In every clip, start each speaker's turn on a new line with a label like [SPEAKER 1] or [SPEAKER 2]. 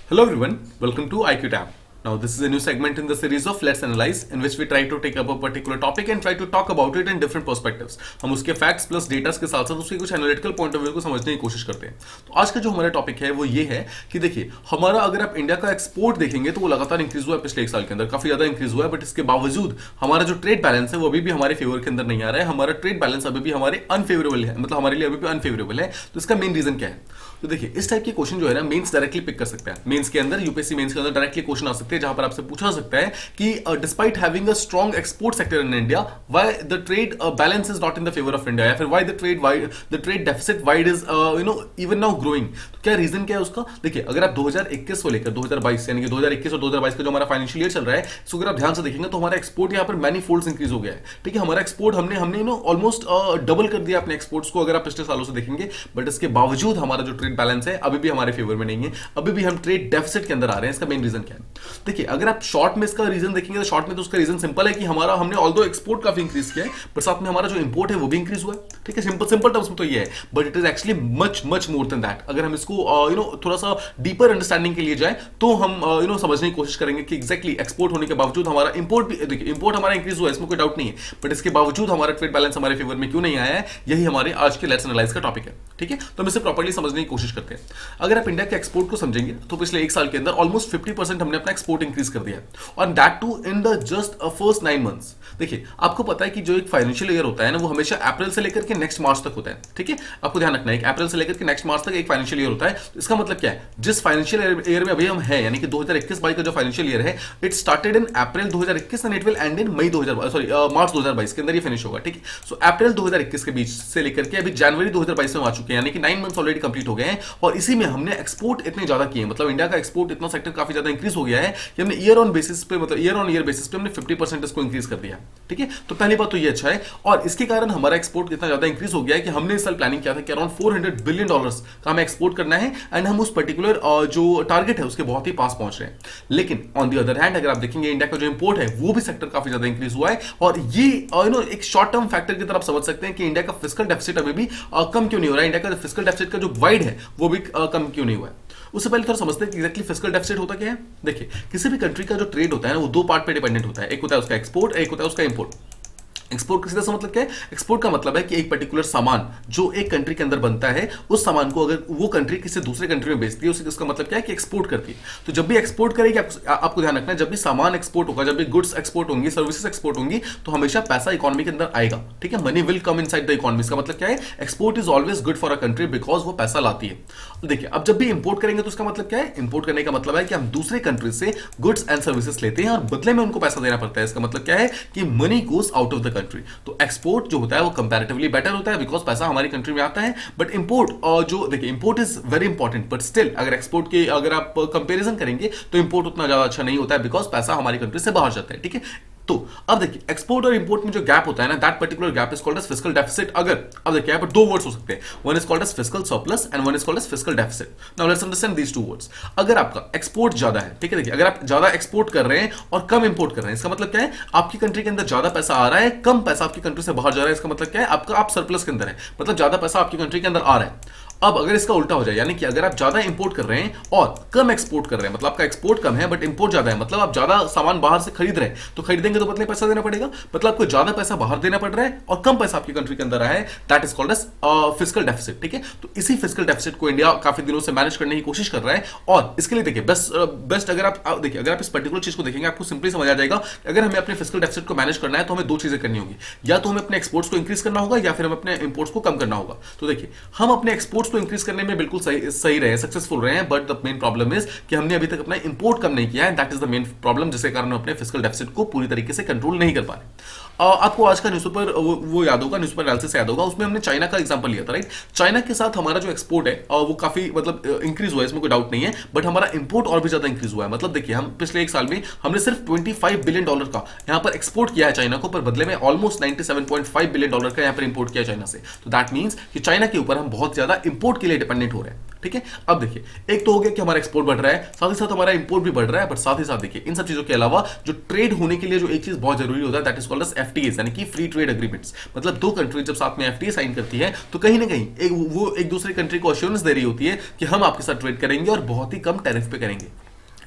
[SPEAKER 1] Hello everyone, welcome to IQ Tab. Now this is a new segment in the series of Let's Analyze in which we try to take up a particular topic and try to talk about it in different perspectives. हम उसके facts plus data के साथ साथ उसके कुछ analytical point of view को समझने की कोशिश करते हैं. तो आज का जो हमारा टॉपिक है वो ये है कि देखिए हमारा अगर आप इंडिया का एक्सपोर्ट देखेंगे तो वो लगातार इंक्रीज हुआ है पिछले एक साल के अंदर, काफी ज्यादा इंक्रीज हुआ है, बट इसके बावजूद हमारा जो ट्रेड बैलेंस है वो अभी भी हमारे फेवर के अंदर नहीं आ रहा है. हमारा ट्रेड बैलेंस अभी भी हमारे अनफेवरेबल है, मतलब हमारे लिए अभी भी अनफेवरेबल है. तो इसका मेन रीजन क्या है? तो देखिए इस टाइप के क्वेश्चन जो है ना मेंस डायरेक्टली पिक कर सकते हैं. मेंस के अंदर यूपीएससी मेंस के अंदर डायरेक्टली क्वेश्चन आ सकते हैं जहां पर आपसे पूछा सकता है कि despite having a strong export sector in India why the trade balance is not in the favour of India, या फिर why the trade deficit wide is even now growing. तो क्या रीजन क्या है उसका? देखिए अगर आप 2021 को लेकर 2022 यानी कि 2021 और 2022 का जो हमारा फाइनेंशियल ईयर चल रहा है इसको अगर आप ध्यान से देखेंगे तो हमारा एक्सपोर्ट यहाँ पर मैनी फोल्ड्स इंक्रीज हो गया है. ठीक है, हमारा एक्सपोर्ट हमने ऑलमोस्ट डबल कर दिया अपने एक्सपोर्ट्स को अगर आप पिछले सालों से देखेंगे. बट इसके बावजूद हमारा जो ट्रेड बैलेंस है अभी भी हमारे फेवर में नहीं है, अभी भी हम ट्रेड डेफिसिट के अंदर आ रहे हैं. इसका मेन रीजन क्या है? देखिए अगर आप शॉर्ट में इसका रीजन देखेंगे तो शॉर्ट में तो उसका रीजन सिंपल है कि हमने ऑल्दो एक्सपोर्ट काफी इंक्रीज किया है पर साथ में हमारा जो इंपोर्ट है वो भी इंक्रीज हुआ है. ठीक है, सिंपल टर्म्स में तो ये है, but it is actually much more than that. अगर हम इसको थोड़ा सा डीपर अंडरस्टैंडिंग के लिए जाए तो हम समझने की कोशिश करेंगे कि एग्जैक्टली एक्सपोर्ट होने के बावजूद हमारा इंपोर्ट भी, देखिए इंपोर्ट हमारा इंक्रीज हुआ है, इसमें कोई डाउट नहीं है, बट इसके बावजूद हमारा ट्रेड बैलेंस हमारे फेवर में क्यों नहीं आया है, यही हमारे आज के लेट्स एनालाइज का टॉपिक है. ठीक है, तो हम इसे प्रॉपर्ली समझने की कोशिश करते हैं. अगर आप इंडिया के एक्सपोर्ट को समझेंगे तो पिछले एक साल के अंदर ऑलमोस्ट 50% हमने अपना एक्सपोर्ट इंक्रीज कर दिया है, और that too in the just first 9 months. देखिए आपको पता है कि जो एक फाइनेंशियल ईयर होता है ना वो हमेशा अप्रैल से लेकर के नेक्स्ट मार्च तक होता है. ठीक है, आपको ध्यान रखना है अप्रैल से लेकर के नेक्स्ट मार्च तक एक फाइनेंशियल ईयर होता है. तो इसका मतलब क्या है? जिस फाइनेंशियल ईयर में अभी हम हैं यानी कि 2021-22 का जो फाइनेंशियल ईयर है it started in April 2021 and it will end in March 2022 के अंदर ये फिनिश होगा. ठीक है, सो अप्रैल 2021 के बीच से लेकर के अभी जनवरी 2022 में आ चुके हैं, यानी कि 9 मंथ्स ऑलरेडी कंप्लीट हो गए हैं, और इसी में हमने एक्सपोर्ट इतने ज्यादा किए, मतलब इंडिया का एक्सपोर्ट इतना सेक्टर काफी ज्यादा इंक्रीज हो गया है कि हमने ईयर ऑन बेसिस पे, मतलब ईयर ऑन ईयर बेसिस पे हमने 50% इसको इंक्रीज कर दिया. ठीक है, तो पहली बात तो ये अच्छा है, और इसके कारण हमारा एक्सपोर्ट इतना ज्यादा इंक्रीज हो गया है कि हमने इस साल प्लानिंग किया था कि अराउंड $400 बिलियन का हमें एक्सपोर्ट करना है, एंड हम उस पर्टिकुलर जो टारगेट है उसके बहुत ही पास पहुंच रहे हैं. लेकिन ऑन दी अदर हैंड अगर आप देखेंगे इंडिया का जो इंपोर्ट है वो भी सेक्टर काफी ज्यादा इंक्रीज हुआ है, और ये एक शॉर्ट टर्म फैक्टर की तरफ समझ सकते हैं कि इंडिया का फिस्कल डेफिसिट अभी भी कम क्यों नहीं हो रहा है, इंडिया का फिस्कल डेफिसिट का जो वाइड है वो भी कम क्यों नहीं हुआ है. उससे पहले थोड़ा समझते हैं कि एग्जैक्टली फिस्कल डेफिसिट होता क्या है. देखिए किसी भी कंट्री का जो ट्रेड होता है ना वो दो पार्ट पे डिपेंडेंट होता है, एक होता है उसका एक्सपोर्ट, एक होता है उसका इंपोर्ट. एक्सपोर्ट का सीधा सा मतलब क्या है? एक्सपोर्ट का मतलब है कि एक पर्टिकुलर सामान जो एक कंट्री के अंदर बनता है उस सामान को अगर वो कंट्री किसी दूसरे कंट्री में बेचती है उसका मतलब क्या है कि एक्सपोर्ट करती है. तो जब भी एक्सपोर्ट करेगी आपको ध्यान रखना है, जब भी सामान एक्सपोर्ट होगा, जब भी गुड्स एक्सपोर्ट होंगी, सर्विसेज एक्सपोर्ट होंगी, तो हमेशा पैसा इकोनॉमी के अंदर आएगा. ठीक है, money will come inside the economy. इसका मतलब क्या है? Export is always good for a country because वो पैसा लाती है. तो देखिए अब जब भी इंपोर्ट करेंगे तो उसका मतलब क्या है? इंपोर्ट करने का मतलब है कि हम दूसरे कंट्री से गुड्स एंड सर्विसेज लेते हैं और बदले में उनको पैसा देना पड़ता है. इसका मतलब क्या है कि money goes out of the country. तो एक्सपोर्ट जो होता है वो कंपैरेटिवली बेटर होता है बिकॉज पैसा हमारी कंट्री में आता है. बट इंपोर्ट जो देखिए import is very important, but still अगर एक्सपोर्ट के अगर आप कंपैरिजन करेंगे तो इंपोर्ट उतना ज्यादा अच्छा नहीं होता है बिकॉज पैसा हमारी कंट्री से बाहर जाता है. ठीक है, तो अब देखिए एक्सपोर्ट और इंपोर्ट में जो गैप होता है ना that particular gap is called as fiscal deficit. अगर अब देखिए यहाँ पर दो वर्ड्स हो सकते हैं, one is called as fiscal surplus and one is called as fiscal deficit. Now let's understand these two words. अगर आपका एक्सपोर्ट ज्यादा है, ठीक है, देखिए अगर आप ज्यादा एक्सपोर्ट कर रहे हैं और कम इंपोर्ट कर रहे हैं इसका मतलब क्या है? आपकी कंट्री के अंदर ज्यादा पैसा आ रहा है, कम पैसा आपकी कंट्री से बाहर जा रहा है. इसका मतलब क्या है? आप सरप्लस के अंदर है, मतलब ज्यादा पैसा आपकी कंट्री के अंदर आ रहा है. अब अगर इसका उल्टा हो जाए यानी कि अगर आप ज्यादा इंपोर्ट कर रहे हैं और कम एक्सपोर्ट कर रहे हैं, मतलब आपका एक्सपोर्ट कम है बट इंपोर्ट ज्यादा है, मतलब आप ज्यादा सामान बाहर से खरीद रहे हैं, तो खरीदेंगे तो बदले पैसा देना पड़ेगा, मतलब आपको ज्यादा पैसा बाहर देना पड़ रहा है और कम पैसा आपकी कंट्री के अंदर आया है. That is called as fiscal deficit. ठीक है, तो इसी फिस्कल डेफिसिट को इंडिया काफी दिनों से मैनेज करने की कोशिश कर रहा है, और इसके लिए देखिए बेस्ट अगर आप देखिए अगर आप इस पर्टिकुलर चीज को देखेंगे आपको सिंपली समझ आ जाएगा कि अगर हमें अपने फिस्कल डेफिसिट को मैनेज करना है तो हमें दो चीजें करनी होगी, या तो हमें अपने एक्सपोर्ट्स को इंक्रीज करना होगा या फिर हमें अपने इंपोर्ट्स को कम करना होगा. तो देखिए हम अपने एक्सपोर्ट्स को इंक्रीज करने में बिल्कुल सही रहे, सक्सेसफुल रहे हैं, but the main problem is कि हमने अभी तक अपना इंपोर्ट कम नहीं किया है. That is the main problem जिसके कारण हम अपने फिस्कल डेफिसिट को पूरी तरीके से कंट्रोल नहीं कर पा रहे. आपको आज का न्यूज़पेपर वो याद होगा, न्यूज़पेपर एनालिसिस याद होगा, उसमें हमने चाइना का एग्जांपल लिया था, राइट. चाइना के साथ हमारा जो एक्सपोर्ट है वो काफी मतलब इंक्रीज हुआ है, इसमें कोई डाउट नहीं है, बट हमारा इंपोर्ट और भी ज्यादा इंक्रीज हुआ है. मतलब देखिए हम पिछले एक साल में हमने सिर्फ $25 बिलियन का यहां पर एक्सपोर्ट किया है चाइना को, पर बदले में ऑलमोस्ट $97.5 बिलियन का यहां पर इंपोर्ट किया चाइना से. तो दैट मींस कि चाइना के ऊपर हम बहुत ज्यादा इंपोर्ट के लिए डिपेंडेंट हो रहे हैं. ठीक है, अब देखिए एक तो हो गया कि हमारा एक्सपोर्ट बढ़ रहा है, साथ ही साथ हमारा इंपोर्ट भी बढ़ रहा है, बट साथ ही साथ देखिए इन सब चीजों के अलावा जो ट्रेड होने के लिए जो एक चीज बहुत जरूरी होता है that is called as FTS यानी कि फ्री ट्रेड एग्रीमेंट्स, मतलब दो कंट्री जब साथ में एफटीए साइन करती है तो कहीं ना कहीं वो एक दूसरे कंट्री को अश्योरेंस दे रही होती है कि हम आपके साथ ट्रेड करेंगे और बहुत ही कम टैरिफ पे करेंगे।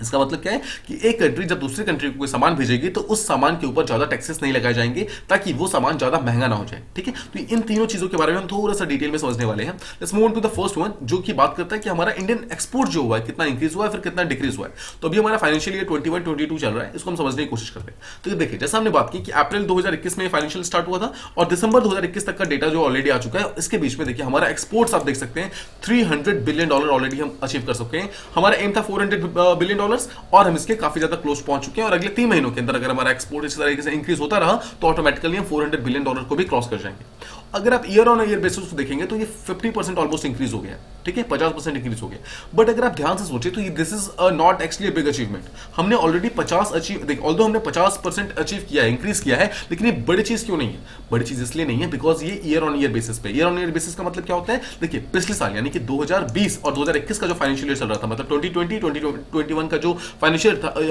[SPEAKER 1] इसका मतलब क्या है कि एक कंट्री जब दूसरी कंट्री को कोई सामान भेजेगी तो उस सामान के ऊपर ज्यादा टैक्सेस नहीं लगाए जाएंगे ताकि वो सामान ज्यादा महंगा ना हो जाए। ठीक है, तो इन तीनों चीजों के बारे में हम थोड़ा सा डिटेल में समझने वाले हैं। Let's move on to the first one, जो कि बात करता है कि हमारा इंडियन एक्सपोर्ट जो हुआ है कितना इंक्रीज हुआ है फिर कितना डिक्रीज हुआ है। तो अभी हमारा फाइनेंशियल ईयर 21-22 चल रहा है, इसको हम समझने की कोशिश करते हैं। तो देखिए, जैसा हमने बात की कि अप्रैल 2021 में फाइनेंशियल स्टार्ट हुआ था और दिसंबर 2021 तक का डेटा जो ऑलरेडी आ चुका है, इसके बीच में देखिए हमारा एक्सपोर्ट्स आप देख सकते हैं $300 बिलियन ऑलरेडी हम अचीव कर सकते हैं। हमारा एम था $400 बिलियन और हम के काफी ज्यादा क्लोज पहुंच चुके हैं और अगले 3 महीनों के अंदर अगर हमारा एक्सपोर्ट इस तरीके से इंक्रीज होता रहा तो ऑटोमेटिकली हम $400 बिलियन को भी क्रॉस कर जाएंगे। अगर आप ईयर ऑन ईयर बेसिस को देखेंगे तो ये 50% ऑलमोस्ट इंक्रीज हो गया, ठीक है, 50% इंक्रीज हो गया। बट अगर आप ध्यान से सोचे तो this is not actually big achievement. हमने ऑलरेडी 50 अचीव देख ऑल्दो हमने 50% अचीव किया है, इंक्रीज किया है, लेकिन ये बड़ी चीज क्यों नहीं है? बड़ी चीज इसलिए नहीं है बिकॉज ये ईयर ऑन ईयर बेसिस पे। ईयर ऑन ईयर बेसिस का मतलब क्या होता है? देखिए, पिछले साल यानी कि 2020 और 2021 का जो फाइनेंशियल ईयर चल रहा था, मतलब 2020-2021 का जो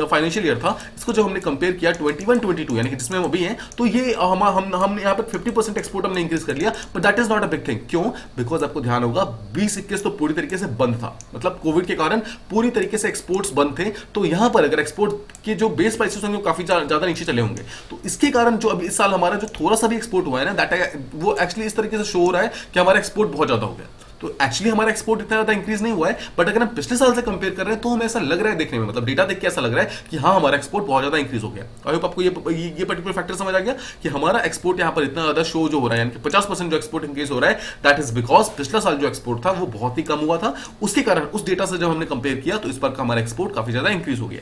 [SPEAKER 1] फाइनेंशियल ईयर था, इसको जब हमने कंपेयर किया 21-22 यानी कि जिसमें हम अभी हैं, तो ये हमने यहाँ पर 50% एक्सपोर्ट हमने इंक्रीज कर लिया। But that is not a big thing. क्यों? बिकॉज आपको ध्यान होगा 20-21 तो पूरी तरीके से बंद था, मतलब कोविड के कारण पूरी तरीके से एक्सपोर्ट्स बंद थे। तो यहां पर अगर एक्सपोर्ट के जो बेस प्राइसेस होंगे काफी ज्यादा नीचे चले होंगे, तो इसके कारण जो अभी इस साल हमारा जो थोड़ा सा भी एक्सपोर्ट हुआ है ना, दैट वो एक्चुअली इस तरीके से शो हो रहा है कि हमारा एक्सपोर्ट बहुत ज्यादा हो गया। तो एक्चुअली हमारा एक्सपोर्ट इतना ज्यादा इंक्रीज नहीं हुआ है, बट अगर हम पिछले साल से कंपेयर कर रहे हैं तो हमें ऐसा लग रहा है देखने में, मतलब डेटा देख के ऐसा लग रहा है कि हाँ हमारा एक्सपोर्ट बहुत ज्यादा इंक्रीज हो गया। आई होप आपको ये पर्टिकुलर फैक्टर समझ आ गया कि हमारा एक्सपोर्ट यहाँ पर इतना ज्यादा शो जो हो रहा है, यानी कि 50% जो एक्सपोर्ट इंक्रीज हो रहा है, दैट इज बिकॉज पिछला साल जो एक्सपोर्ट था वो बहुत ही कम हुआ था। उसके कारण उस डेटा से जब हमने कंपेयर किया तो इस बार का हमारा एक्सपोर्ट काफी ज्यादा इंक्रीज हो गया।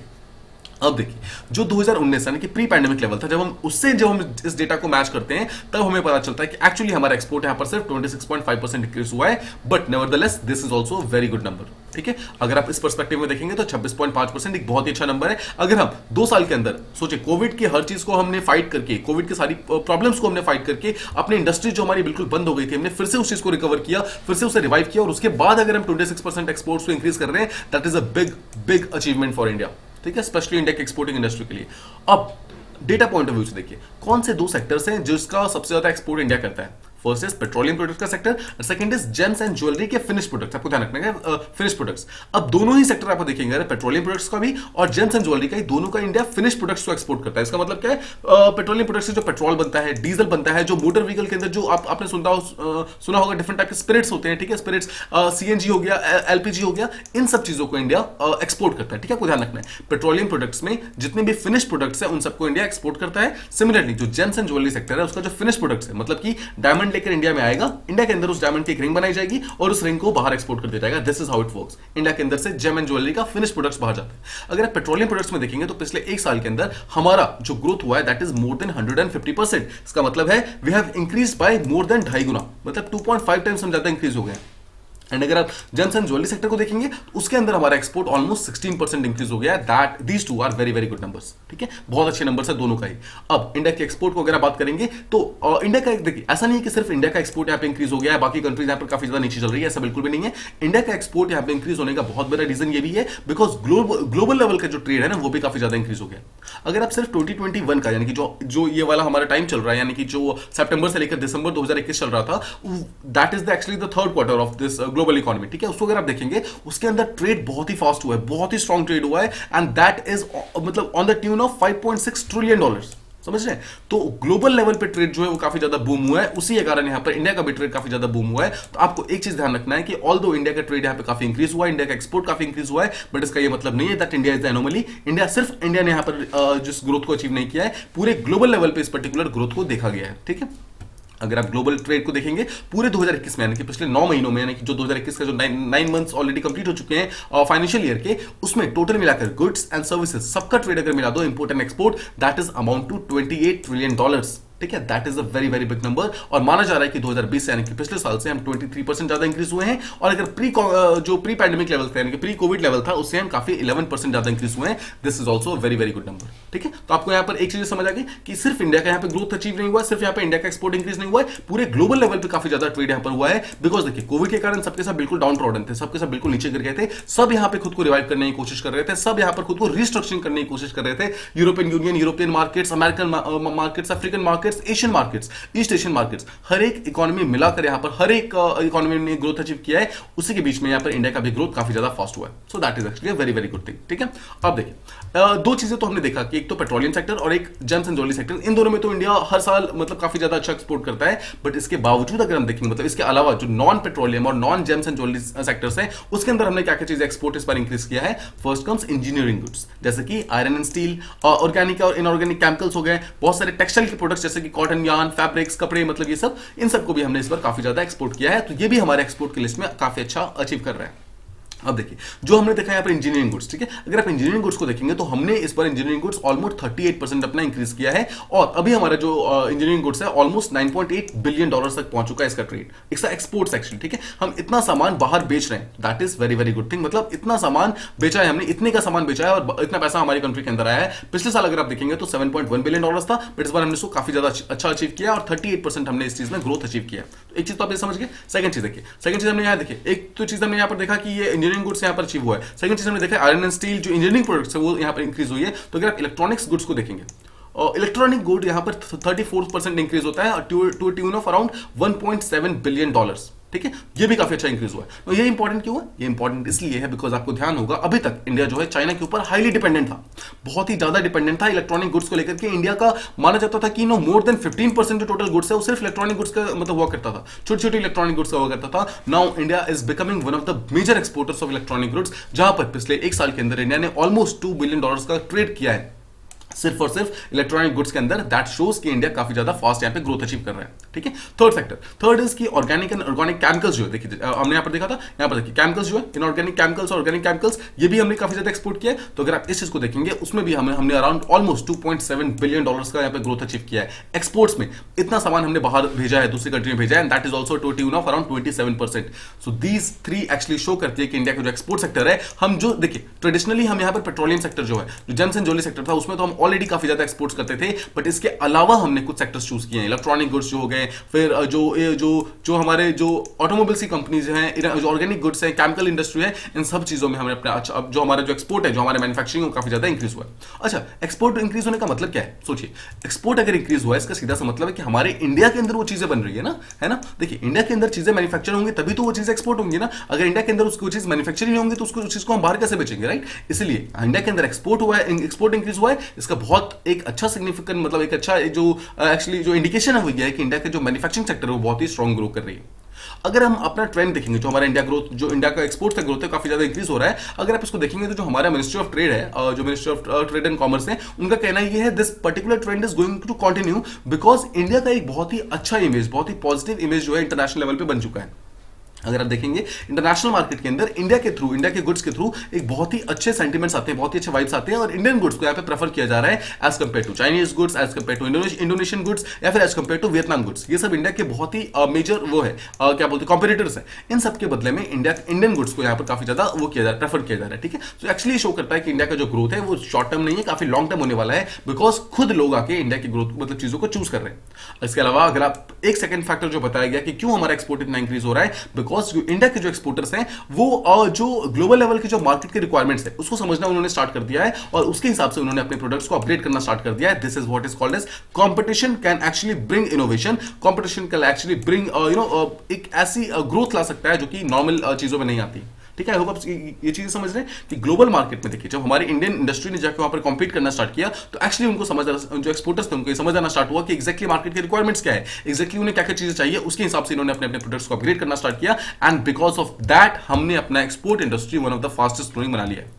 [SPEAKER 1] अब देखिए, जो 2019 यानी कि प्री पैंडेमिक लेवल था, जब हम इस डेटा को मैच करते हैं तब हमें पता चलता है कि एक्चुअली हमारा एक्सपोर्ट यहां पर सिर्फ 26.5% इंक्रीज हुआ है। But nevertheless this is also very good number. ठीक है, अगर आप इस पर्सपेक्टिव में देखेंगे तो 26.5% एक बहुत ही अच्छा नंबर है। अगर हम 2 साल के अंदर सोचे कोविड की हर चीज को हमने फाइट करके, कोविड की सारी प्रॉब्लम्स को हमने फाइट करके, अपनी इंडस्ट्री जो हमारी बिल्कुल बंद हो गई थी, हमने फिर से उस चीज को रिकवर किया, फिर से उसे रिवाइव किया, और उसके बाद अगर हम 26% एक्सपोर्ट्स को इंक्रीज कर रहे हैं, that is a big achievement for India. ठीक है, स्पेशली इंडिया की एक्सपोर्टिंग इंडस्ट्री के लिए। अब डेटा पॉइंट ऑफ व्यू से देखिए कौन से 2 सेक्टर्स हैं जिसका सबसे ज्यादा एक्सपोर्ट इंडिया करता है। फर्स्ट इज पेट्रोलियम प्रोडक्ट्स का sector, second is James and jewellery के फिनिश प्रोडक्ट्स। आपको ध्यान रखना है फिनिश प्रोडक्ट्स। अब दोनों ही सेक्टर आप देखेंगे, पेट्रोलियम प्रोडक्ट्स का भी और जेम्स एंड ज्वेलरी का ही, दोनों का इंडिया फिनिश प्रोडक्ट्स को एक्सपोर्ट करता है। इसका मतलब क्या है? पेट्रोलियम प्रोडक्ट्स से जो पेट्रोल बनता है, डीजल बनता है, जो मोटर व्हीकल के अंदर जो आपने सुना होगा डिफरेंट टाइप के स्पिरिट्स होते हैं, ठीक है, स्पिरिट्स, सीएनजी हो गया, एलपीजी हो गया, इन सब चीजों को इंडिया एक्सपोर्ट करता है। ठीक है, आपको ध्यान रखना है पेट्रोलियम प्रोडक्ट्स में जितने भी फिनिश प्रोडक्ट्स है उन सबको इंडिया एक्सपोर्ट करता है। सिमिलरली जो जेम्स एंड ज्वेलरी सेक्टर है उसका जो फिनिश प्रोडक्ट्स है, मतलब कि डायमंड लेकर इंडिया में आएगा, इंडिया के अंदर उस डायमंड की एक रिंग बनाई जाएगी और उस रिंग को बाहर एक्सपोर्ट कर दिया जाएगा। This is how it works. India के अंदर से जेम एंड ज्वेलरी का फिनिश प्रोडक्ट्स बाहर जाते हैं। अगर आप पेट्रोलियम प्रोडक्ट्स में देखेंगे तो पिछले 1 साल के अंदर हमारा जो ग्रोथ हुआ है दैट इज मोर देन 150%। इसका मतलब है we have increase by more than 2.5 गुना, मतलब 2.5 टाइम्स हम ज्यादा इंक्रीज हो गए। एंड अगर आप जेम्स एंड ज्वेलरी सेक्टर को देखेंगे तो उसके अंदर हमारा एक्सपोर्ट ऑलमोस्ट 16% इंक्रीज हो गया है। That these two are very very good numbers. ठीक है, बहुत अच्छे नंबर्स है दोनों का ही। अब इंडिया के एक्सपोर्ट को अगर आप बात करेंगे तो इंडिया का देखिए ऐसा नहीं है कि सिर्फ इंडिया का एक्सपोर्ट यहाँ पे इंक्रीज हो गया है, बाकी कंट्रीज यहाँ पर काफी ज्यादा नीचे चल रही है, ऐसा बिल्कुल भी नहीं है। इंडिया का एक्सपोर्ट यहाँ पे इंक्रीज होने का बहुत बड़ा रीजन ये भी है बिकॉज ग्लोबल लेवल का जो ट्रेड है ना वो भी काफी ज्यादा इंक्रीज हो गया। अगर आप सिर्फ 2021 का यानी कि जो ये वाला हमारा टाइम चल रहा है, यानी कि जो सितंबर से लेकर दिसंबर 2021 चल रहा था, that is actually the 3rd quarter of this global economy. ठीक है, उसको अगर आप देखेंगे उसके अंदर ट्रेड बहुत ही फास्ट हुआ है, बहुत ही स्ट्रॉन्ग ट्रेड हुआ है, एंड दैट इज मतलब on the tune of $5.6 trillion. समझ रहे हैं? तो ग्लोबल लेवल पे ट्रेड जो है वो काफी ज्यादा बूम हुआ है, उसी के कारण यहाँ पर इंडिया का भी ट्रेड काफी ज्यादा बूम हुआ है। तो आपको एक चीज ध्यान रखना है कि ऑल्दो इंडिया का ट्रेड यहाँ पे काफी इंक्रीज हुआ है, इंडिया का एक्सपोर्ट काफी इंक्रीज हुआ है, बट इसका ये मतलब नहीं है that India is the anomaly. India ने यहाँ पर जिस ग्रोथ को अचीव नहीं किया है, पूरे ग्लोबल लेवल पे इस पर्टिकुलर ग्रोथ को देखा गया है। ठीक है, अगर आप ग्लोबल ट्रेड को देखेंगे पूरे 2021 में, यानी कि पिछले 9 महीनों में, यानी कि जो 2021 का जो 9 मंथ्स ऑलरेडी कंप्लीट हो चुके हैं फाइनेंशियल ईयर के, उसमें टोटल मिलाकर गुड्स एंड सर्विसेज सबका ट्रेड अगर मिला दो, import and export, that is amount to $28 trillion. ठीक है, that is a very very big number. और माना जा रहा है कि 2020 से यानी कि पिछले साल से हम 23% ज्यादा इंक्रीज हुए हैं, और अगर प्री पैंडेमिक लेवल था यानी कि प्री कोविड लेवल था उससे हम काफी 11% ज्यादा इंक्रीज हुए हैं। This is also very very good number. ठीक है, तो आपको यहाँ पर एक चीज समझ आ गई कि सिर्फ इंडिया का यहाँ पे ग्रोथ अचीव नहीं हुआ, सिर्फ यहाँ पे इंडिया का एक्सपोर्ट इंक्रीज नहीं हुआ है, पूरे ग्लोबल लेवल पे काफी ज्यादा ट्रेड यहाँ पर हुआ है। बिकॉज देखिए कोविड के कारण सबके सब बिल्कुल डाउन ट्रॉडन थे, सबके सब बिल्कुल नीचे गिर गए थे, सब यहाँ पे खुद को रिवाइव करने की कोशिश कर रहे थे, सब यहाँ पर खुद को रिस्ट्रक्चरिंग करने की कोशिश कर रहे थे। European Union, European markets, American markets, African markets, west Asian markets, east Asian markets, हर एक इकोनॉमी मिलाकर यहाँ पर हर एक इकोनॉमी ने ग्रोथ अचीव किया है, उसी के बीच में यहाँ पर इंडिया का भी ग्रोथ काफी ज्यादा फास्ट हुआ है. So that is actually very very good thing. ठीक है, अब देखिए दो चीजें तो हमने देखा कि एक तो पेट्रोलियम सेक्टर और एक जेम्स एंड ज्वेलरी सेक्टर. इन दोनों में तो इंडिया हर साल मतलब काफी ज्यादा अच्छा एक्सपोर्ट करता है, बट इसके बावजूद अगर हम देखेंगे मतलब इसके अलावा जो नॉन पेट्रोलियम और non James and jewellery sectors है उसके अंदर हमने क्या क्या चीजें एक्सपोर्ट इस बार इंक्रीज किया है. फर्स्ट कम्स इंजीनियरिंग गुड्स जैसे कि आयरन एंड स्टील, ऑर्गेनिक और इनऑर्गेनिक केमिकल्स हो गए, बहुत सारे टेक्सटाइल के प्रोडक्ट्स जैसे कि कॉटन, यार्न, फैब्रिक्स, कपड़े, मतलब ये सब, इन सबको भी हमने इस बार काफी ज्यादा एक्सपोर्ट किया है. तो ये भी हमारे एक्सपोर्ट की लिस्ट में काफी अच्छा अचीव कर रहा है. अब देखिए जो हमने देखा यहाँ पर इंजीनियरिंग गुड्स. ठीक है, अगर आप इंजीनियरिंग गुड्स को देखेंगे तो हमने इस बार इंजीनियरिंग गुड्स ऑलमोस्ट 38% अपना इंक्रीज किया है, और अभी हमारा जो इंजीनियरिंग गुड्स है ऑलमोस्ट $9.8 बिलियन तक पहुंच चुका है इसका ट्रेड, इसका एक्सपोर्ट्स एक्चुअली. ठीक है, हम इतना सामान बाहर बेच रहे हैं, that is very very good thing. मतलब इतना सामान बेचा है हमने, इतने का सामान बेचा है और इतना पैसा हमारी कंट्री के अंदर आया है. पिछले साल अगर आप देखेंगे तो $7.1 बिलियन था, बट इस बार हमने इसको काफी ज्यादा अच्छा अचीव किया और 38% हमने इस चीज में ग्रोथ अचीव किया. तो एक चीज तो आप ये समझ गए. सेकंड चीज देखिए, सेकंड चीज हमने यहाँ देखिए, एक तो चीज हमने यहाँ पर देखा कि ये इंजीनियरिंग गुड्स यहाँ पर अचीव हुआ है. सेकंड चीज हमने देखा आयरन एंड स्टील जो इंजीनियरिंग प्रोडक्ट्स है वो यहाँ पर इंक्रीज हुई है. तो अगर आप इलेक्ट्रॉनिक्स गुड्स को देखेंगे, इलेक्ट्रॉनिक गुड यहाँ पर 34% इंक्रीज होता है to tune of around $1.7 billion. ठीक है, ये भी काफी अच्छा इंक्रीज हुआ है. तो ये इंपॉर्टेंट क्यों है? ये इंपॉर्टेंट इसलिए है बिकॉज आपको ध्यान होगा अभी तक इंडिया जो है चाइना के ऊपर हाईली डिपेंडेंट था, बहुत ही ज्यादा डिपेंडेंट था इलेक्ट्रॉनिक गुड्स को लेकर के. इंडिया का माना जाता था कि मोर देन 15% जो टोटल गुड्स है वो सिर्फ इलेक्ट्रॉनिक गुड्स का मतलब हुआ करता था, छोटी छोटी इलेक्ट्रॉनिक गुड्स का हुआ करता था. Now India is becoming one of the major exporters of electronic goods, जहां पर पिछले एक साल के अंदर इंडिया ने ऑलमोस्ट $2 बिलियन का ट्रेड किया है सिर्फ और सिर्फ इलेक्ट्रॉनिक गुड्स के अंदर. दैट शोज कि इंडिया काफी ज्यादा फास्ट यहाँ पे ग्रोथ अचीव कर रहा है. ठीक है, थर्ड फैक्टर, थर्ड इज की ऑर्गेनिक एंड ऑर्गेनिक केमिकल्स जो है, देखिए हमने यहाँ पर देखा था, यहाँ पर देखिए केमिकल्स जो है, इनऑर्गेनिक केमिकल्स और ऑर्गेनिक केमिकल्स, ये भी हमने काफी ज्यादा एक्सपोर्ट किया है. तो अगर आप इस चीज को देखेंगे उसमें भी हमने अराउंड ऑलमोस्ट $2.7 बिलियन का यहाँ पे ग्रोथ अचीव किया है एक्सपोर्ट्स में. इतना सामान हमने बाहर भेजा है, दूसरी कंट्री में भेजा है, and that is also to tune of around 27%. So these three actually show करती है कि इंडिया का जो एक्सपोर्ट सेक्टर है, हम जो देखिए ट्रेडिशनली हम यहाँ पर पेट्रोलियम सेक्टर जो है, जो जेम्स एंड ज्वेलरी सेक्टर था, उसमें तो हम ऑलरेडी काफी ज्यादा एक्सपोर्ट करते थे, बट इसके अलावा हमने कुछ सेक्टर्स चूज किए हैं. इलेक्ट्रॉनिक गुड्स जो हो गए, फिर जो हमारे जो ऑटोमोबाइल्स की कंपनीज हैं, जो ऑर्गेनिक गुड्स है, केमिकल इंडस्ट्री है, इन सब चीजों में हमने अपना अच्छा जो हमारा जो एक्सपोर्ट है, जो हमारे मैन्युफैक्चरिंग काफी ज्यादा इंक्रीज हुआ है. अच्छा, एक्सपोर्ट इंक्रीज होने का मतलब क्या है? सोचिए, एक्सपोर्ट अगर इंक्रीज हुआ है इसका सीधा सा मतलब है कि हमारे इंडिया के अंदर वो चीजें बन रही है ना. देखिए इंडिया के अंदर चीजें मैन्युफैक्चर होंगी तभी तो वो चीजें एक्सपोर्ट होंगी ना. अगर इंडिया के अंदर उसको चीज मैन्युफैक्चर नहीं होंगी तो उसको चीज को हम बाहर कैसे बेचेंगे, राइट? इसलिए इंडिया के अंदर एक्सपोर्ट हुआ है, एक्सपोर्ट इंक्रीज हुआ है, इसका बहुत एक अच्छा सिग्निफिकेंट मतलब एक अच्छा जो एक्चुअली जो इंडिकेशन है कि इंडिया के जो मैन्युफैक्चरिंग सेक्टर है वो बहुत ही स्ट्रांग ग्रो कर रही है. अगर हम अपना ट्रेंड देखेंगे, जो हमारा इंडिया ग्रोथ, जो इंडिया का एक्सपोर्ट का ग्रोथ है काफी ज्यादा इंक्रीज हो रहा है. अगर आप इसको देखेंगे तो जो हमारा मिनिस्ट्री ऑफ ट्रेड है, जो ministry of trade and commerce है, उनका कहना ये है this particular trend is going to continue because India का एक बहुत ही अच्छा इमेज, बहुत ही पॉजिटिव इमेज जो है इंटरनेशनल लेवल पे बन चुका है. अगर आप देखेंगे इंटरनेशनल मार्केट के अंदर इंडिया के थ्रू, इंडिया के गुड्स के थ्रू एक बहुत ही अच्छे सेंटिमेंट्स आते हैं, बहुत ही अच्छे वाइब्स आते हैं, और इंडियन गुड्स को यहाँ पे प्रेफर किया जा रहा है as compare to Chinese goods, as compare to Indonesian goods, या फिर as compare to Vietnam goods. ये सब इंडिया के बहुत ही मेजर वो है, क्या बोलते हैं, कॉम्पिटिटर्स है. इन सब के बदले में इंडियन गुड्स को यहाँ पर काफी ज्यादा वो किया जा रहा है, प्रेफर किया जा रहा है. ठीक है, तो एक्चुअली शो करता है कि इंडिया का जो ग्रोथ है वो शॉर्ट टर्म नहीं है, काफी लॉन्ग टर्म होने वाला है, बिकॉज खुद लोग आके इंडिया की ग्रोथ मतलब चीजों को चूज कर रहे हैं. इसके अलावा अगर आप एक सेकंड फैक्टर जो बताया गया कि क्यों हमारा एक्सपोर्ट इतना इंक्रीज हो रहा है, बिकॉज इंडिया के जो एक्सपोर्टर्स हैं वो जो ग्लोबल लेवल की जो मार्केट की रिक्वायरमेंट्स है उसको समझना उन्होंने स्टार्ट कर दिया है, और उसके हिसाब से उन्होंने अपने प्रोडक्ट्स को अपग्रेड करना स्टार्ट कर दिया है. This is what is called as competition can actually bring innovation. Competition can actually bring एक ऐसी ग्रोथ ला सकता है जो कि नॉर्मल चीजों में नहीं आती. ठीक है, आई होप आप ये चीजें समझ रहे हैं कि ग्लोबल मार्केट में देखिए जब हमारी इंडियन इंडस्ट्री ने जाकर वहां पर कॉम्पीट करना स्टार्ट किया तो एक्चुअली उनको समझना, जो एक्सपोर्टर्स थे उनको ये समझ आना स्टार्ट हुआ कि एक्जैक्टली मार्केट की रिक्वायरमेंट्स क्या है, एक्जैक्टली उन्हें क्या क्या चीजें चाहिए, उसके हिसाब से इन्होंने अपने अपने प्रोडक्ट्स को अपग्रेड करना स्टार्ट किया, एंड बिकॉज ऑफ दैट हमने अपना export industry one of the fastest growing बना लिया है.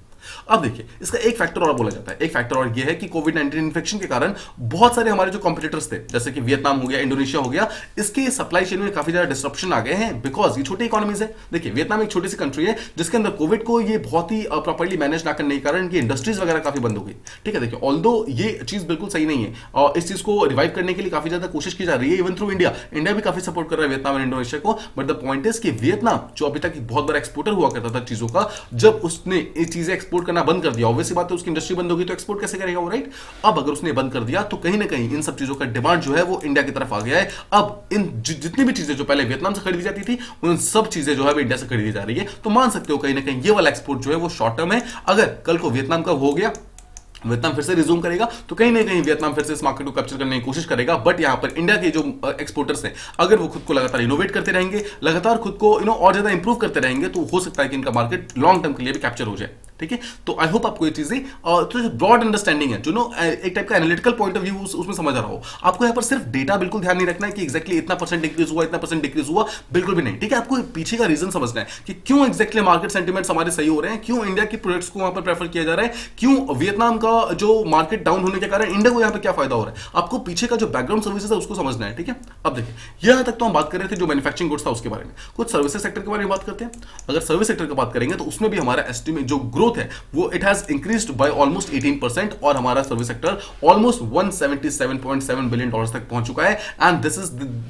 [SPEAKER 1] अब देखिए इसका एक फैक्टर और बोला जाता है, एक फैक्टर और ये है कि कोविड-19 इन्फेक्शन के कारण बहुत सारे हमारे जो कॉम्पिटिटर्स थे, जैसे कि वियतनाम हो गया, इंडोनेशिया हो गया, इसके सप्लाई चेन में काफी ज्यादा डिस्ट्रप्शन आ गए हैं, बिकॉज ये छोटी इकोनॉमीज है. देखिए वियतनाम एक छोटी सी कंट्री है जिसके अंदर कोविड को ये बहुत ही प्रॉपर्ली मैनेज ना करने के कारण इनकी इंडस्ट्रीज वगैरह काफी बंद हो गई. ठीक है, देखिए ऑल्दो ये चीज बिल्कुल सही नहीं है, और इस चीज को रिवाइव करने के लिए काफी ज्यादा कोशिश की जा रही है, इवन थ्रू इंडिया. इंडिया भी काफी सपोर्ट कर रहा है वियतनाम और इंडोनेशिया को, बट द पॉइंट इज कि वियतनाम जो अभी तक एक बहुत बड़ा एक्सपोर्टर हुआ करता था चीजों का, जब उसने ये चीजें एक्सपोर्ट करना बंद कर दिया, ऑब्वियसली बात है उसकी इंडस्ट्री बंद होगी तो एक्सपोर्ट कैसे करेगा वो, राइट? अब अगर उसने बंद कर दिया तो कहीं ना कहीं इन सब चीजों का डिमांड जो है वो इंडिया की तरफ आ गया है. अब इन जितनी भी चीजें जो पहले वियतनाम से खरीदी जाती थी उन सब चीजें जो है वो इंडिया से खरीदी जा रही है. तो मान सकते हो कहीं ना कहीं ये वाला एक्सपोर्ट जो है वो शॉर्ट टर्म है. अगर कल को वियतनाम का हो गया वियतनाम फिर से रिज्यूम करेगा तो कहीं ना कहीं वियतनाम फिर से इस मार्केट को कैप्चर करने की कोशिश करेगा। बट यहां पर इंडिया के जो एक्सपोर्टर्स हैं, अगर वो खुद को लगातार इनोवेट करते रहेंगे, लगातार खुद को और ज्यादा इंप्रूव करते रहेंगे, तो हो सकता है कि इनका मार्केट लॉन्ग टर्म के लिए भी कैप्चर हो जाए। ठीक है, तो आई होप आपको ये चीजें तो ब्रॉड अंडरस्टैंडिंग है, जो एक टाइप का एनालिटिकल पॉइंट ऑफ व्यू उसमें समझ आ रहा हो। आपको यहाँ पर सिर्फ डेटा बिल्कुल ध्यान नहीं रखना है कि एक्जैक्टली इतना परसेंट इंक्रीज हुआ, इतना परसेंट डिक्रीज हुआ, बिल्कुल भी नहीं। ठीक है, आपको पीछे का रीजन समझना है कि क्यों एक्जैक्टली मार्केट सेंटिमेंट्स हमारे सही हो रहे हैं, क्यों इंडिया की प्रोडक्ट्स को वहां पर प्रेफर किया जा रहा है, क्यों वियतनाम का जो मार्केट डाउन होने के कारण इंडिया को यहाँ पर क्या फायदा हो रहा है। आपको पीछे का जो बैकग्राउंड सर्विसेज है उसको समझना है। ठीक है, अब देखिए यहां तक तो हम बात कर रहे थे जो मैन्युफैक्चरिंग गुड्स था उसके बारे में। कुछ सर्विसेज सेक्टर के बारे में बात करते हैं। अगर सर्विस सेक्टर की बात करेंगे तो उसमें भी हमारा एस्टिमेट जो ग्रोथ है वो it has increased by almost 18% और हमारा service sector almost 177.7 billion dollars तक पहुंच चुका है। And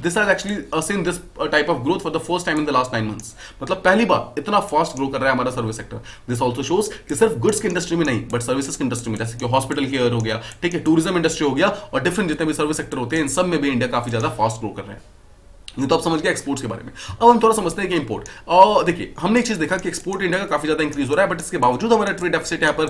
[SPEAKER 1] this has actually seen this type of growth for the first time in the last 9 months। मतलब पहली बार इतना फास्ट ग्रो कर रहा है हमारा service sector. This also shows कि सिर्फ गुड्स की इंडस्ट्री में नहीं बट सर्विसेज की इंडस्ट्री में, जैसे कि हॉस्पिटल केयर हो गया, ठीक है, टूरिज्म इंडस्ट्री हो गया और डिफरेंट जितने भी सर्विस सेक्टर होते हैं इन सब में भी इंडिया काफी ज्यादा फास्ट ग्रो कर रहे हैं। ये तो आप समझ गए एक्सपोर्ट्स के बारे में। अब हम थोड़ा समझते हैं कि इंपोर्ट। देखिए हमने एक चीज देखा कि एक्सपोर्ट इंडिया का काफी ज्यादा इंक्रीज हो रहा है, बट इसके बावजूद हमारा ट्रेड डेफिसिट यहाँ पर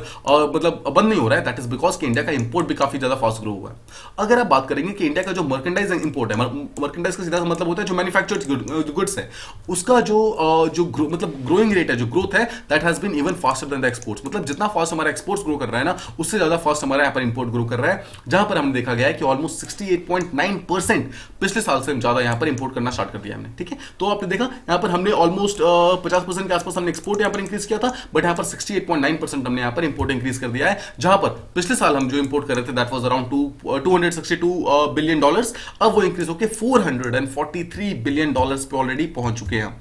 [SPEAKER 1] मतलब बंद नहीं हो रहा है। दैट इज बिकॉज कि इंडिया का इंपोर्ट भी काफी ज्यादा फास्ट ग्रो हुआ है। अगर आप बात करेंगे कि इंडिया का जो मर्केंडाइज इंपोर्ट है, मर्केंडाइज का सीधा मतलब होता है जो मैन्युफैक्चर्ड गुड्स है, उसका जो मतलब ग्रोइंग रेट है, जो ग्रोथ है, that has been even faster than the exports. मतलब जितना फास्ट हमारा एक्सपोर्ट्स ग्रो कर रहा है ना, उससे ज्यादा फास्ट हमारा यहाँ पर इंपोर्ट ग्रो कर रहा है, जहां पर हमने देखा गया है कि ऑलमोस्ट 68.9% पिछले साल से ज्यादा यहाँ पर इंपोर्ट करना स्टार्ट कर दिया हमने। ठीक है, तो आपने देखा यहाँ पर हमने ऑलमोस्ट 50% के आसपास हमने एक्सपोर्ट यहाँ पर इंक्रीज किया था, बट यहाँ पर 68.9% हमने यहाँ पर इंपोर्ट इंक्रीज कर दिया है, जहां पर पिछले साल हम जो इंपोर्ट कर रहे थे that was around 262 billion dollars, अब वो इंक्रीज होकर 443 बिलियन डॉलर्स पे ऑलरेडी पहुंच चुके हैं।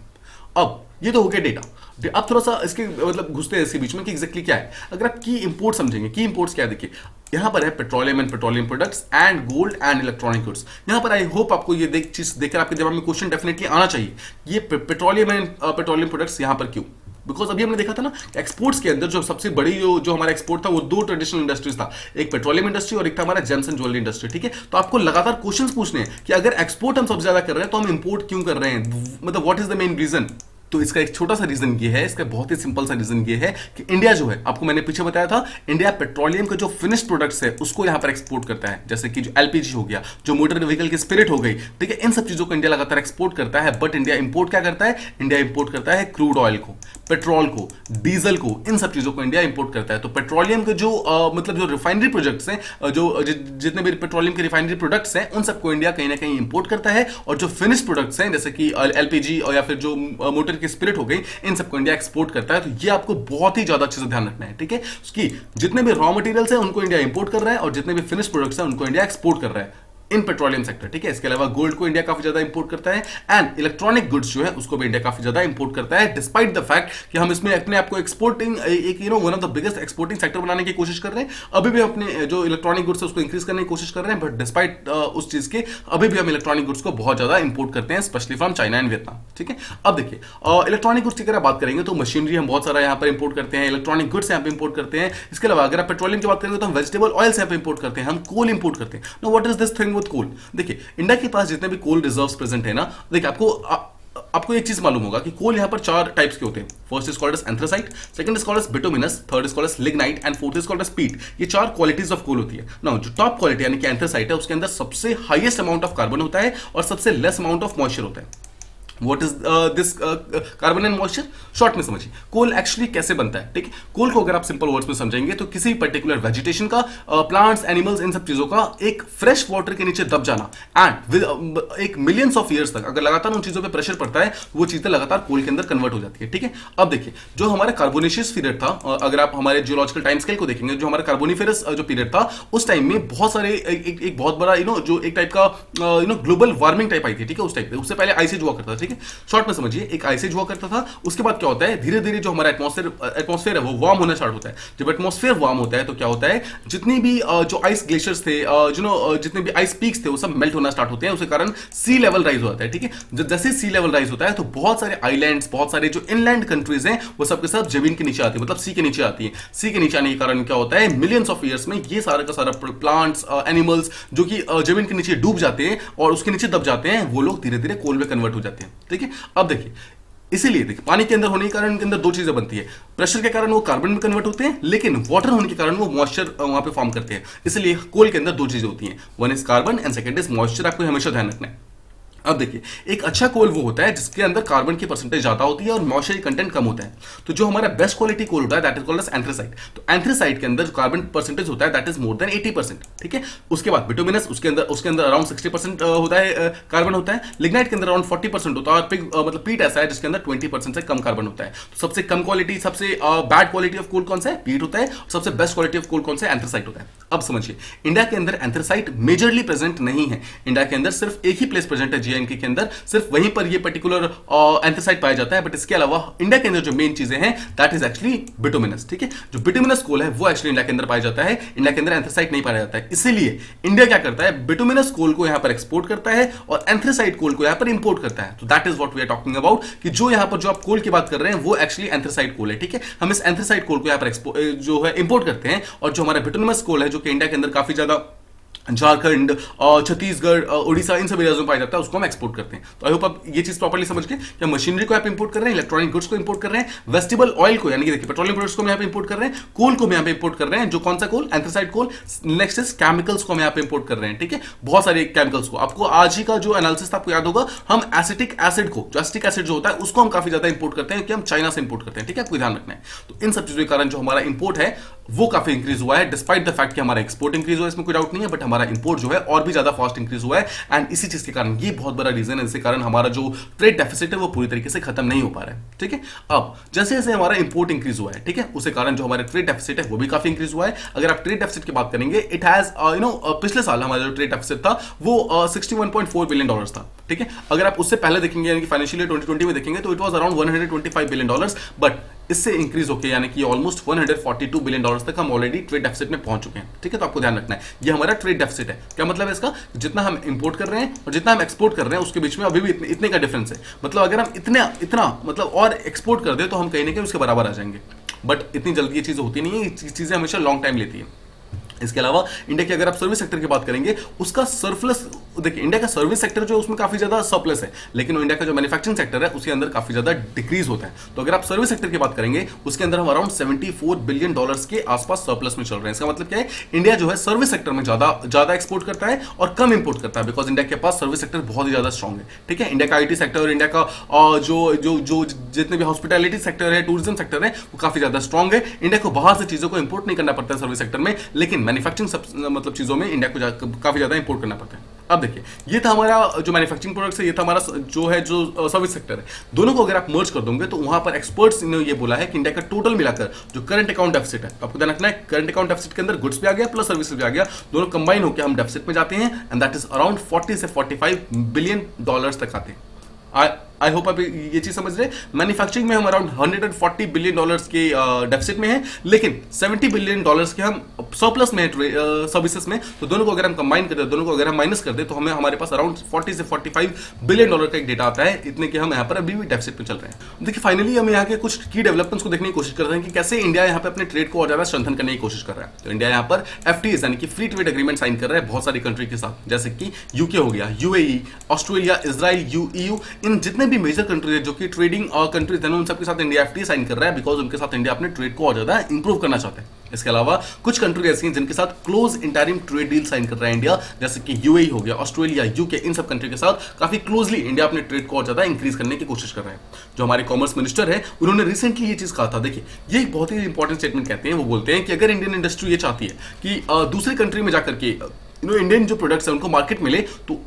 [SPEAKER 1] अब ये तो हो गया डेटा। अब थोड़ा सा इसके मतलब घुसते हैं इसके बीच में कि एग्जैक्टली क्या है। अगर आप की इंपोर्ट समझेंगे, की इंपोर्ट्स क्या है, देखिए यहां पर है petroleum and petroleum products and gold and electronic goods. यहां पर आई होप आपको ये चीज देखकर आपके दिमाग में क्वेश्चन डेफिनेटली आना चाहिए, ये पेट्रोलियम एंड पेट्रोलियम प्रोडक्ट्स यहां पर क्यों। बिकॉज अभी हमने देखा था ना एक्सपोर्ट्स के अंदर जो सबसे बड़ी जो हमारा एक्सपोर्ट था वो दो ट्रेडिशनल इंडस्ट्रीज था, एक पेट्रोलियम इंडस्ट्री और एक था हमारा जेम्स एंड ज्वेलरी इंडस्ट्री। ठीक है, तो आपको लगातार क्वेश्चंस पूछने हैं कि अगर एक्सपोर्ट हम सबसे ज्यादा कर रहे हैं तो हम इंपोर्ट क्यों कर रहे हैं, मतलब what is the main reason. तो इसका एक छोटा सा रीजन ये है, इसका बहुत ही सिंपल सा रीजन ये है कि इंडिया जो है, आपको मैंने पीछे बताया था, इंडिया पेट्रोलियम का जो फिनिश्ड प्रोडक्ट्स है उसको यहां पर एक्सपोर्ट करता है, जैसे कि जो एलपीजी हो गया, जो मोटर व्हीकल की स्पिरिट हो गई, ठीक है, इन सब चीजों को इंडिया लगातार एक्सपोर्ट करता है। बट इंडिया इंपोर्ट क्या करता है, इंडिया इंपोर्ट करता है क्रूड ऑयल को, पेट्रोल को, डीजल को, इन सब चीजों को इंडिया इंपोर्ट करता है। तो पेट्रोलियम के जो मतलब जो रिफाइनरी प्रोजेक्ट्स हैं, जो जितने भी पेट्रोलियम के रिफाइनरी प्रोडक्ट्स हैं, उन सबको इंडिया कहीं ना कहीं इंपोर्ट करता है। और जो फिनिश्ड प्रोडक्ट्स हैं जैसे कि एलपीजी और या फिर जो मोटर की स्पिरिट हो गई, इन सबको इंडिया एक्सपोर्ट करता है। तो ये आपको बहुत ही ज्यादा अच्छे से ध्यान रखना है। ठीक है, कि जितने भी रॉ मटेरियल्स हैं उनको इंडिया इंपोर्ट कर रहा है और जितने भी फिनिश्ड प्रोडक्ट्स हैं उनको इंडिया एक्सपोर्ट कर रहा है इन पेट्रोलियम सेक्टर। ठीक है, इसके अलावा गोल्ड को इंडिया काफी ज्यादा इंपोर्ट करता है एंड इलेक्ट्रॉनिक गुड्स जो है उसको भी इंडिया काफी ज्यादा इंपोर्ट करता है, डिस्पाइट द फैक्ट कि हम इसमें अपने आप को एक्सपोर्टिंग एक one of the biggest exporting sector बनाने की कोशिश कर रहे हैं। अभी भी अपने जो इलेक्ट्रॉनिक गुड्स है उसको इंक्रीज करने की कोशिश कर रहे हैं, बट डिस्पाइट उस चीज के अभी भी हम इलेक्ट्रॉनिक गुड्स को बहुत ज्यादा इंपोर्ट करते हैं, specially from China and Vietnam. ठीक है, अब देखिए इलेक्ट्रॉनिक गुड्स की अगर बात करेंगे तो मशीनरी हम बहुत सारा यहाँ पर इंपोर्ट करते हैं, इलेक्ट्रॉनिक गुड्स यहाँ पे इंपोर्ट करते हैं। इसके अलावा अगर आप पेट्रोलियम की बात करेंगे तो हम वेजिटेबल ऑयल्स यहाँ पे इंपोर्ट करते हैं, हम कोल इंपोर्ट करते हैं। No what is this thing with coal. देखिए इंडिया के पास जितने भी कोल रिजर्व्स प्रेजेंट है ना, देखिए आपको एक चीज मालूम होगा कि कोल यहां पर 4 टाइप्स के होते हैं। First is called as anthracite, second is called as bituminous, third is called as lignite and fourth is called as peat. ये 4 क्वालिटीज ऑफ कोल होती है ना। जो टॉप क्वालिटी यानी कि एंथ्रासाइट है उसके अंदर सबसे हाईएस्ट अमाउंट ऑफ कार्बन होता है और सबसे लेस अमाउंट ऑफ मॉइस्चर होता है। What is this carbon and moisture, short में समझिए कोल एक्चुअली कैसे बनता है। ठीक है, कोल को अगर आप सिंपल वर्ड्स में समझेंगे तो किसी पर्टिकुलर वेजिटेशन का, प्लांट्स, एनिमल्स, इन सब चीजों का एक फ्रेश वाटर के नीचे दब जाना एंड एक मिलियंस ऑफ ईयर्स तक अगर लगातार उन चीजों पे प्रेशर पड़ता है वो चीजें लगातार कोल के अंदर कन्वर्ट हो जाती है। ठीक है, अब देखिए जो हमारा कार्बोनेशियस पीरियड था, अगर आप हमारे जियोलॉजिकल टाइम स्केल को देखेंगे, जो हमारा कार्बोनिफेरस जो पीरियड था उस टाइम में बहुत सारे एक बहुत बड़ा जो एक टाइप का ग्लोबल वार्मिंग टाइप आई थी। ठीक है, उस टाइप पे उससे पहले आइस एज हुआ करता था। ठीक है, शॉर्ट में समझिए एक आइस एज हुआ करता था। उसके बाद क्या होता है, धीरे धीरे जो हमारा एटमॉस्फेयर है वो वार्म होना स्टार्ट होता है। जब एटमॉस्फेयर वार्म होता है तो क्या होता है, जितनी भी जो आइस ग्लेशियर्स थे, जितने भी आइस पीक्स थे वो सब मेल्ट होना स्टार्ट होते हैं, उसके कारण सी लेवल राइज हो जाता है। ठीक है, जैसे सी लेवल राइज होता है तो बहुत सारे आइलैंड्स, बहुत सारे जो इनलैंड कंट्रीज हैं वो सबके सब जमीन के नीचे आती है, मतलब सी के नीचे आती है। सी के नीचे आने के कारण क्या होता है, मिलियंस ऑफ ईयर्स में ये सारा का सारा प्लांट्स, एनिमल्स जो कि जमीन के नीचे डूब जाते हैं और उसके नीचे दब जाते हैं, वो लोग धीरे धीरे कोल में कन्वर्ट हो जाते हैं। ठीक है, अब देखिए इसीलिए देखिए पानी के अंदर होने के कारण उनके अंदर दो चीजें बनती है, प्रेशर के कारण वो कार्बन में कन्वर्ट होते हैं, लेकिन वाटर होने के कारण वो मॉइस्चर वहां पे फॉर्म करते हैं। इसलिए कोल के अंदर दो चीजें होती हैं, one is carbon and second is moisture. आपको हमेशा ध्यान रखना है। अब देखिए एक अच्छा कोल वो होता है जिसके अंदर कार्बन की परसेंटेज ज्यादा होती है और मॉइस्चर कंटेंट कम होता है। तो जो हमारा बेस्ट क्वालिटी कोल होता है that is called as anthracite. तो एंथ्रेसाइट के अंदर जो कार्बन परसेंटेज होता है दैट इज मोर देन 80%। ठीक है, उसके बाद बिटुमिनस, उसके अंदर अराउंड 60% होता है कार्बन होता है। लिग्नाइट के अंदर अराउंड 40% होता है और मतलब पीट ऐसा है जिसके अंदर 20% से कम कार्बन होता है। तो सबसे कम क्वालिटी, सबसे बैड क्वालिटी ऑफ कोल कौन सा है? पीट होता है। सबसे बेस्ट क्वालिटी ऑफ कोल कौन सा है? एंथ्रेसाइट होता है। अब समझिए इंडिया के अंदर एंथ्रेसाइट मेजरली प्रेजेंट नहीं है। इंडिया के अंदर सिर्फ एक ही प्लेस प्रेजेंट है जीआईएनके के अंदर, सिर्फ वहीं पर ये पर्टिकुलर एंथ्रेसाइट पाया जाता है। बट इसके अलावा इंडिया के अंदर जो मेन चीजें हैं दैट इज एक्चुअली बिटुमिनस। ठीक है, जो बिटुमिनस कोल है वो एक्चुअली इंडिया के अंदर पाया जाता है, इंडिया के अंदर एंथ्रेसाइट नहीं पाया जाता है। इसीलिए इंडिया क्या करता है, बिटुमिनस कोल को यहां पर एक्सपोर्ट करता है और एंथ्रेसाइट कोल को यहां पर इंपोर्ट करता है। तो that is what we are talking about कि जो यहां पर जो आप कोल की बात कर रहे हैं वो एक्चुअली एंथ्रेसाइट कोल है। ठीक है, हम इस एंथ्रेसाइट कोल को यहां पर जो है इंपोर्ट करते हैं, और जो हमारा बिटुमिनस कोल है जो कि इंडिया के अंदर काफी ज्यादा झारखंड, छत्तीसगढ़, उड़ीसा इन सब एरियाज में पाया जाता है, उसको हम एक्सपोर्ट करते हैं। तो आई होप आप ये चीज प्रॉपर्ली समझ के, क्या मशीनरी को आप इंपोर्ट कर रहे हैं, इलेक्ट्रॉनिक गुड्स को इंपोर्ट कर रहे हैं, वेजिटेबल ऑयल को यानी कि देखिए पेट्रोलियम प्रोडक्ट्स को हम यहाँ पे इंपोर्ट कर रहे हैं, कोल को हम यहाँ पे इंपोर्ट कर रहे हैं। जो कौन सा coal? Anthracite coal. Next is chemicals को हम यहाँ पे इंपोर्ट कर रहे हैं। ठीक है, बहुत सारे केमिकल्स को, आपको आज ही का जो एनालिसिस था आपको याद होगा, हम एसिटिक एसिड को, जो एसिटिक एसिड जो होता है उसको हम काफी ज्यादा इंपोर्ट करते हैं, कि हम चाइना से इंपोर्ट करते हैं। ठीक है, आपको ध्यान रखना है। तो इन सब चीजों के कारण जो हमारा इंपोर्ट है वो काफी इंक्रीज हुआ है, डिस्पाइट द फैक्ट कि हमारा एक्सपोर्ट इंक्रीज हुआ है, इसमें कोई डाउट नहीं है, बट हमारा इंपोर्ट जो है और भी ज्यादा फास्ट इंक्रीज हुआ है। एंड इसी चीज के कारण, ये बहुत बड़ा रीजन है, इसके कारण हमारा जो ट्रेड डेफिसिट है वो पूरी तरीके से खत्म नहीं हो पा रहा है। ठीक है, अब जैसे जैसे हमारा इंपोर्ट इंक्रीज हुआ है, ठीक है, उसके कारण जो हमारा ट्रेड डेफिसिट है वो भी काफी इंक्रीज हुआ है। अगर आप ट्रेड डेफिसिट की बात करेंगे, इट हैज पिछले साल हमारा जो ट्रेड डेफिसिट था वो $61.4 बिलियन था। ठीक है, अगर आप उससे पहले देखेंगे यानी कि फाइनेंशियल ईयर 2020 में देखेंगे तो it was around $125 billion, but इससे इंक्रीज होकर यानी कि ऑलमोस्ट $142 बिलियन तक हम ऑलरेडी ट्रेड डेफिसिट में पहुंच चुके हैं। ठीक है, तो आपको ध्यान रखना है, ये हमारा ट्रेड डेफिसिट है। क्या मतलब है इसका? जितना हम इंपोर्ट कर रहे हैं और जितना हम एक्सपोर्ट कर रहे हैं उसके बीच में अभी भी इतने का डिफरेंस है। मतलब अगर हम इतना मतलब और एक्सपोर्ट कर दे तो हम कहीं ना कहीं उसके बराबर आ जाएंगे, बट इतनी जल्दी ये चीजें होती नहीं है, ये चीजें हमेशा लॉन्ग टाइम लेती है। इसके अलावा इंडिया की अगर आप सर्विस सेक्टर की बात करेंगे, उसका सरप्लस देखिए, इंडिया का सर्विस सेक्टर जो उसमें काफी ज्यादा सरप्लस है, लेकिन इंडिया का जो मैन्युफैक्चरिंग सेक्टर है उसके अंदर काफी ज्यादा डिक्रीज होता है। तो अगर आप सर्विस सेक्टर की बात करेंगे उसके अंदर हम अराउंड $74 बिलियन के आसपास सरप्लस में चल रहे हैं। इसका मतलब क्या है? इंडिया जो है सर्विस सेक्टर में ज्यादा एक्सपोर्ट करता है और कम इंपोर्ट करता है, बिकॉज इंडिया के पास सर्विस सेक्टर बहुत ही ज्यादा स्ट्रॉन्ग है। ठीक है, इंडिया का IT सेक्टर और इंडिया का जो जितने भी हॉस्पिटैलिटी सेक्टर है, टूरिज्म सेक्टर है, वो काफी ज्यादा स्ट्रॉन्ग है। इंडिया को बाहर से चीजों को इंपोर्ट नहीं करना पड़ता है सर्विस सेक्टर में, लेकिन मैन्युफैक्चरिंग मतलब चीजों में इंडिया को काफी ज्यादा इंपोर्ट करना पड़ता है। अब देखिए, ये था हमारा जो मैन्युफैक्चरिंग प्रोडक्ट्स है, ये था हमारा जो सर्विस सेक्टर है। दोनों को अगर आप मर्ज कर दोगे तो वहां पर एक्सपर्ट्स ने ये बोला है कि इंडिया का टोटल मिलाकर जो करंट अकाउंट डेफिसिट है, आपको ध्यान रखना है, करंट अकाउंट डेफिसिट के अंदर गुड्स भी आ गया प्लस सर्विसेज भी आ गया, दोनों कंबाइन होकर हम डेफिसिट में जाते हैं, एंड दैट इज अराउंड 40 से 45 बिलियन डॉलर्स तक आते हैं। आई होप आप ये चीज समझ रहे हैं। मैन्युफैक्चरिंग में हम अराउंड $140 बिलियन के डेफिसिट में हैं, लेकिन $70 बिलियन के हम सरप्लस में सर्विसेज में। तो दोनों को अगर हम कंबाइन कर दे, दोनों को अगर हम माइनस कर दे, तो हमारे पास अराउंड 40 से 45 बिलियन डॉलर का एक डेटा आता है, इतने के हम यहाँ पर अभी भी डेफिसिट में चल रहे हैं। देखिए, फाइनली हम यहाँ के कुछ की डेवलपमेंट्स को देखने की कोशिश कर रहे हैं कि कैसे इंडिया यहाँ पे अपने ट्रेड को और ज्यादा स्ट्रेंथन करने की कोशिश कर रहा है। तो इंडिया यहाँ पर FTAs यानी कि फ्री ट्रेड एग्रीमेंट साइन कर रहा है बहुत सारी कंट्री के साथ, जैसे कि यूके हो गया, UAE, ऑस्ट्रेलिया, इजराइल, EU, इन जितने भी मेजर कंट्रीज जो कि ट्रेडिंग कंट्रीज हैं उन सबके साथ इंडिया FTA साइन कर रहा है, बिकॉज उनके साथ इंडिया अपने ट्रेड को और ज्यादा इंप्रूव करना चाहता है। इसके अलावा कुछ कंट्री ऐसी हैं जिनके साथ close interim trade deal sign कर रहा है इंडिया, जैसे कि UAE हो गया, ऑस्ट्रेलिया, UK, इन सब कंट्री के साथ काफी क्लोजली इंडिया अपने ट्रेड को और ज्यादा इंक्रीज करने की कोशिश कर रहा है। जो हमारे कॉमर्स मिनिस्टर है उन्होंने रिसेंटली ये चीज कहा था। देखिए, ये एक बहुत ही इंपॉर्टेंट स्टेटमेंट कहते हैं। वो बोलते हैं कि अगर इंडियन इंडस्ट्री ये चाहती है कि दूसरी कंट्री में जाकर के इंडियन जो प्रोडक्ट्स है उनको मार्केट मिले, तो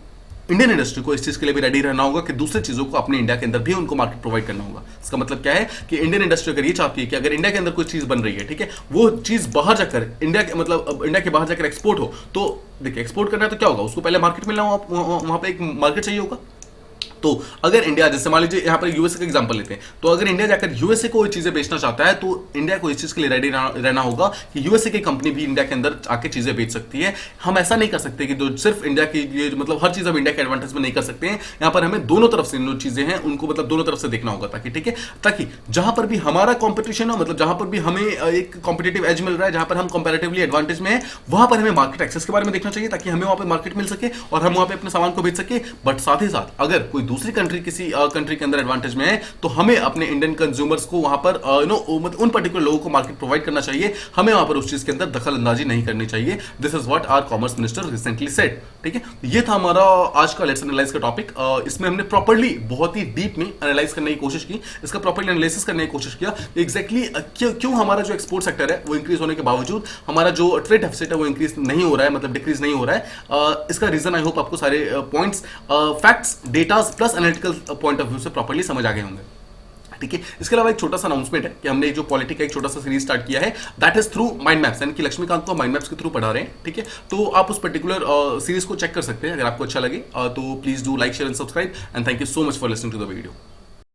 [SPEAKER 1] इंडियन इंडस्ट्री को इस चीज के लिए भी रेडी रहना होगा कि दूसरी चीजों को अपने इंडिया के अंदर भी उनको मार्केट प्रोवाइड करना होगा। इसका मतलब क्या है कि इंडियन इंडस्ट्री अगर ये चाहती है कि अगर इंडिया के अंदर कोई चीज बन रही है, ठीक है, वो चीज बाहर जाकर इंडिया के बाहर जाकर एक्सपोर्ट हो, तो देखिए एक्सपोर्ट करना है तो क्या होगा, उसको पहले मार्केट मिलना होगा, वहां पे एक मार्केट चाहिए होगा। तो अगर इंडिया, जैसे मान लीजिए यहाँ पर यूएसए का एग्जांपल लेते हैं, तो अगर इंडिया जाकर यूएसए को चीजें बेचना चाहता है तो इंडिया को इस चीज के लिए रेडी रहना होगा कि यूएसए की कंपनी भी इंडिया के अंदर आके चीजें बेच सकती है। हम ऐसा नहीं कर सकते कि जो सिर्फ इंडिया की ये मतलब हर चीज हम इंडिया के एडवांटेज में नहीं कर सकते हैं। यहाँ पर हमें दोनों तरफ से जो चीजें हैं उनको मतलब दोनों तरफ से देखना होगा, ताकि ठीक है, ताकि जहां पर भी हमारा कॉम्पिटिशन हो, मतलब जहां पर भी हमें एक कॉम्पिटेटिव एज मिल रहा है, जहां पर हम कंपैरेटिवली एडवांटेज में है, वहां पर हमें मार्केट एक्सेस के बारे में देखना चाहिए, ताकि हमें वहां पर मार्केट मिल सके और हम वहां पर अपने सामान को बेच सके। बट साथ ही साथ अगर कोई दूसरी कंट्री किसी कंट्री के अंदर एडवांटेज में है तो हमें अपने इंडियन कंज्यूमर्स को वहां पर उन पर्टिकुलर लोगों को मार्केट प्रोवाइड करना चाहिए, हमें वहां पर उस चीज के अंदर दखल अंदाजी नहीं करनी चाहिए। This is what our commerce minister recently said. ठीक है, ये था हमारा आज का लेट्स एनालाइज का टॉपिक। इसमें हमने प्रॉपर्ली बहुत ही डीप में एनालाइज करने की कोशिश की, इसका प्रॉपर्ली एनालिसिस करने की कोशिश किया एग्जैक्टली क्यों हमारा जो एक्सपोर्ट सेक्टर है वो इंक्रीज होने के बावजूद हमारा जो ट्रेड डेफिसिट है वो इंक्रीज नहीं हो रहा है, मतलब डिक्रीज नहीं हो रहा है। इसका रीजन आई होप आपको सारे points, facts, datas plus analytical point of view से प्रॉपर्ली समझ आ गए होंगे। ठीक है, इसके अलावा एक छोटा सा अनाउंसमेंट है कि हमने जो पॉलिटी का एक छोटा सा सीरीज स्टार्ट किया है, that is through mind maps, यानी कि लक्ष्मीकांत को माइंड मैप्स के थ्रू पढ़ा रहे हैं। ठीक है, तो आप उस पर्टिकुलर सीरीज को चेक कर सकते हैं अगर आपको अच्छा लगे। तो please do like, share and subscribe, and thank you so much for listening to the video.